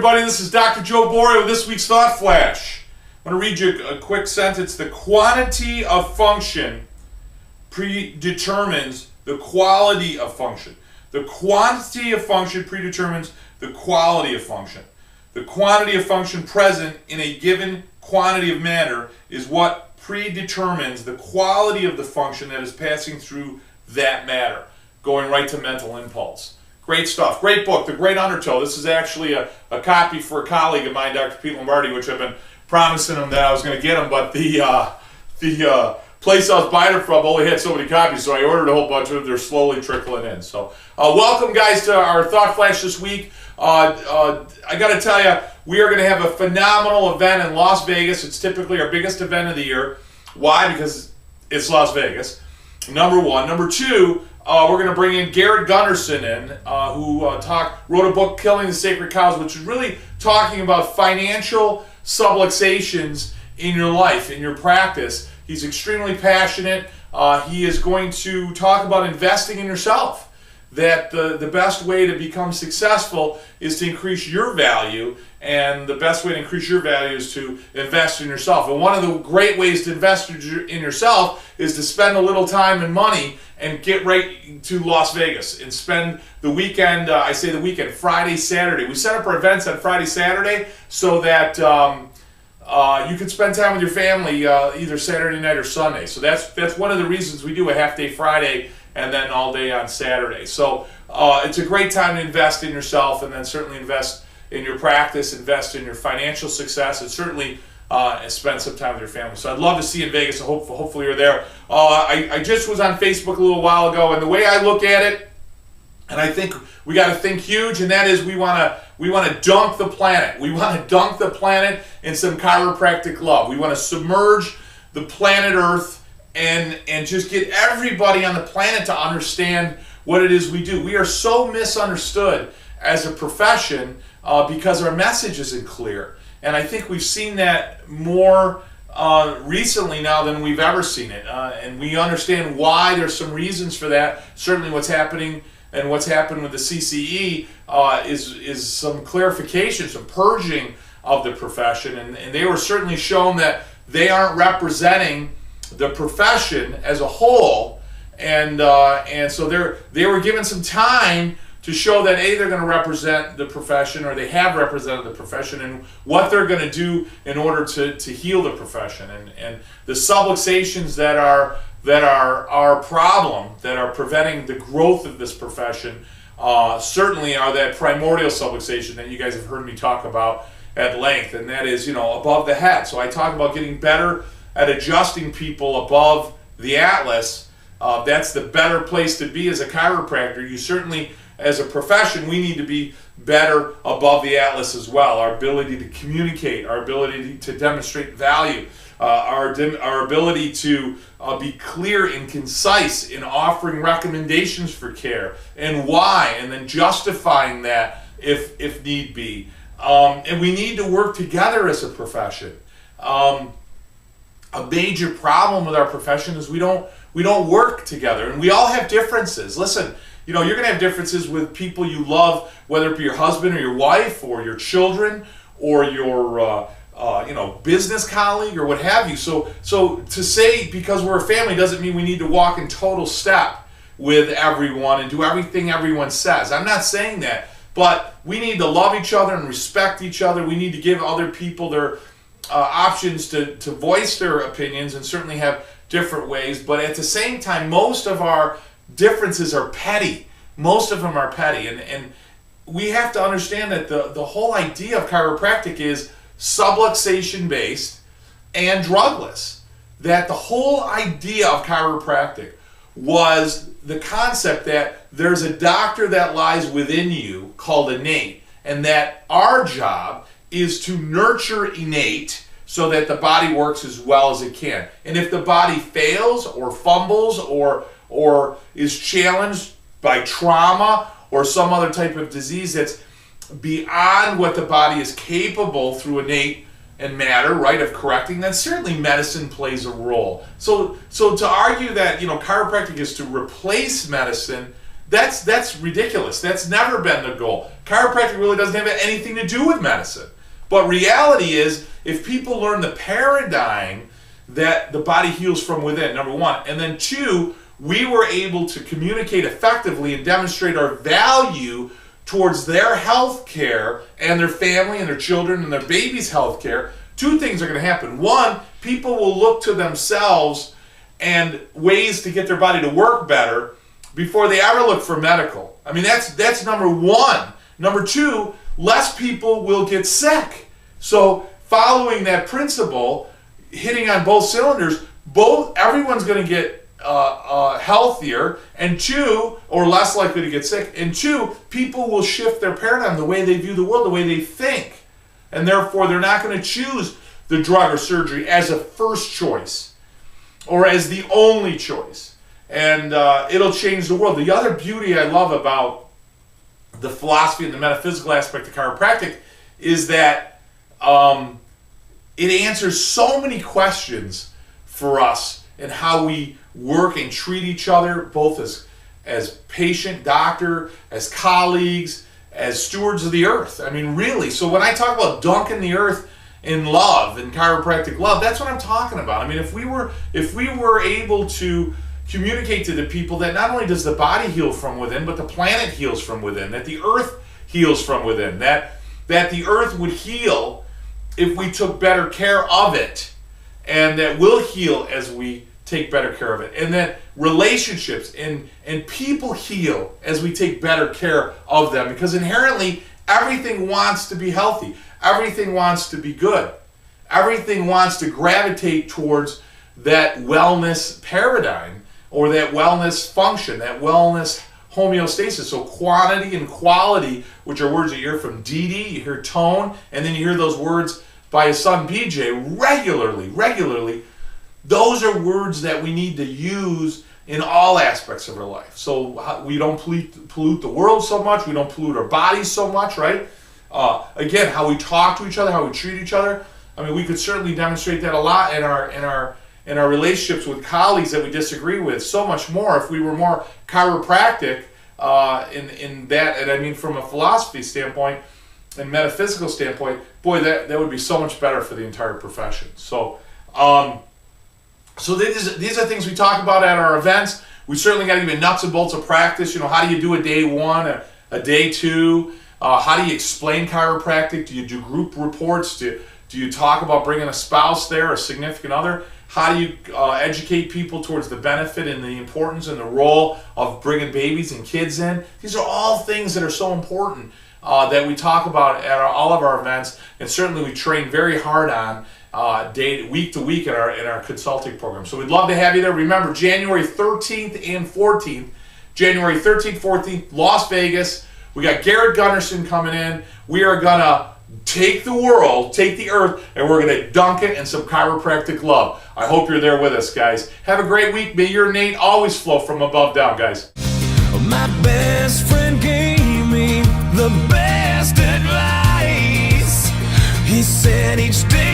everybody, this is Dr. Joe Boria with this week's Thot Flash. I'm going to read you a quick sentence. The quantity of function predetermines the quality of function. The quantity of function predetermines the quality of function. The quantity of function present in a given quantity of matter is what predetermines the quality of the function that is passing through that matter. Going right to mental impulse. Great stuff. Great book, The Great Undertow. This is actually a copy for a colleague of mine, Dr. Pete Lombardi, which I've been promising him that I was going to get him, but the place I was buying it from only had so many copies, so I ordered a whole bunch of them. They're slowly trickling in. So welcome, guys, to our Thot Flash this week. I got to tell you, we are going to have a phenomenal event in Las Vegas. It's typically our biggest event of the year. Why? Because it's Las Vegas, number one. Number two, we're going to bring in Garrett Gunderson who wrote a book, Killing the Sacred Cows, which is really talking about financial subluxations in your life, in your practice. He's extremely passionate. He is going to talk about investing in yourself, that the best way to become successful is to increase your value, and the best way to increase your value is to invest in yourself. And one of the great ways to invest in yourself is to spend a little time and money and get right to Las Vegas and spend the weekend, I say the weekend, Friday, Saturday. We set up our events on Friday, Saturday so that you can spend time with your family either Saturday night or Sunday. So that's one of the reasons we do a half day Friday and then all day on Saturday. So it's a great time to invest in yourself, and then certainly invest in your practice, invest in your financial success, and certainly spend some time with your family. So I'd love to see you in Vegas, so hopefully you're there. I just was on Facebook a little while ago, and the way I look at it, and I think we got to think huge, and that is we want to dunk the planet. We want to dunk the planet in some chiropractic love. We want to submerge the planet Earth and just get everybody on the planet to understand what it is we do. We are so misunderstood as a profession because our message isn't clear. And I think we've seen that more recently now than we've ever seen it. And we understand why. There's some reasons for that. Certainly what's happening and what's happened with the CCE is some clarification, some purging of the profession. And they were certainly shown that they aren't representing the profession as a whole. And so they were given some time to show that they're going to represent the profession, or they have represented the profession, and what they're going to do in order to heal the profession. And the subluxations that are our problem, that are preventing the growth of this profession, certainly are that primordial subluxation that you guys have heard me talk about at length, and that is, above the head. So I talk about getting better at adjusting people above the atlas. That's the better place to be as a chiropractor. You certainly, as a profession, we need to be better above the atlas as well. Our ability to communicate, our ability to demonstrate value, our ability to be clear and concise in offering recommendations for care and why, and then justifying that if need be. And we need to work together as a profession. A major problem with our profession is we don't work together, and we all have differences. Listen, you're going to have differences with people you love, whether it be your husband or your wife or your children or your business colleague or what have you. So to say because we're a family doesn't mean we need to walk in total step with everyone and do everything everyone says. I'm not saying that, but we need to love each other and respect each other. We need to give other people their options to voice their opinions, and certainly have different ways. But at the same time, most of our differences are petty. Most of them are petty, and we have to understand that the whole idea of chiropractic is subluxation based and drugless. That the whole idea of chiropractic was the concept that there's a doctor that lies within you called innate, and that our job is to nurture innate so that the body works as well as it can. And if the body fails or fumbles or is challenged by trauma or some other type of disease that's beyond what the body is capable through innate and matter, right, of correcting, then certainly medicine plays a role. So to argue that chiropractic is to replace medicine, That's ridiculous. That's never been the goal. Chiropractic really doesn't have anything to do with medicine. But reality is, if people learn the paradigm that the body heals from within, number one, and then two, we were able to communicate effectively and demonstrate our value towards their health care and their family and their children and their baby's health care, two things are going to happen. One, people will look to themselves and ways to get their body to work better before they ever look for medical. I mean, that's number one. Number two, less people will get sick. So following that principle, hitting on both cylinders, everyone's going to get healthier, and two, or less likely to get sick, and two, people will shift their paradigm, the way they view the world, the way they think, and therefore they're not going to choose the drug or surgery as a first choice or as the only choice. And it'll change the world. The other beauty I love about the philosophy and the metaphysical aspect of chiropractic is that it answers so many questions for us in how we work and treat each other, both as patient, doctor, as colleagues, as stewards of the earth. I mean, really. So when I talk about dunking the earth in love, in chiropractic love, that's what I'm talking about. I mean, if we were able to communicate to the people that not only does the body heal from within, but the planet heals from within, that the earth heals from within, that the earth would heal if we took better care of it, and that we'll heal as we take better care of it, and that relationships and people heal as we take better care of them, because inherently everything wants to be healthy, everything wants to be good, everything wants to gravitate towards that wellness paradigm, or that wellness function, that wellness homeostasis. So quantity and quality, which are words that you hear from Dee Dee, you hear Tone, and then you hear those words by his son BJ regularly. Those are words that we need to use in all aspects of our life. So we don't pollute the world so much, we don't pollute our bodies so much, right? Again, how we talk to each other, how we treat each other. I mean, we could certainly demonstrate that a lot in our relationships with colleagues that we disagree with, so much more if we were more chiropractic in that. And I mean, from a philosophy standpoint and metaphysical standpoint, boy, that would be so much better for the entire profession. So these are things we talk about at our events. We certainly got to give you nuts and bolts of practice. You know, how do you do a day one, a day two? How do you explain chiropractic? Do you do group reports? Do you talk about bringing a spouse there, a significant other? How do you educate people towards the benefit and the importance and the role of bringing babies and kids in? These are all things that are so important that we talk about at all of our events, and certainly we train very hard on week to week in our consulting program. So we'd love to have you there. Remember, January 13th and 14th. January 13th, 14th, Las Vegas. We got Garrett Gunnarsson coming in. We are going to take the world, take the earth, and we're going to dunk it in some chiropractic love. I hope you're there with us, guys. Have a great week. May your innate always flow from above down, guys. My best friend gave me the best advice. He said each day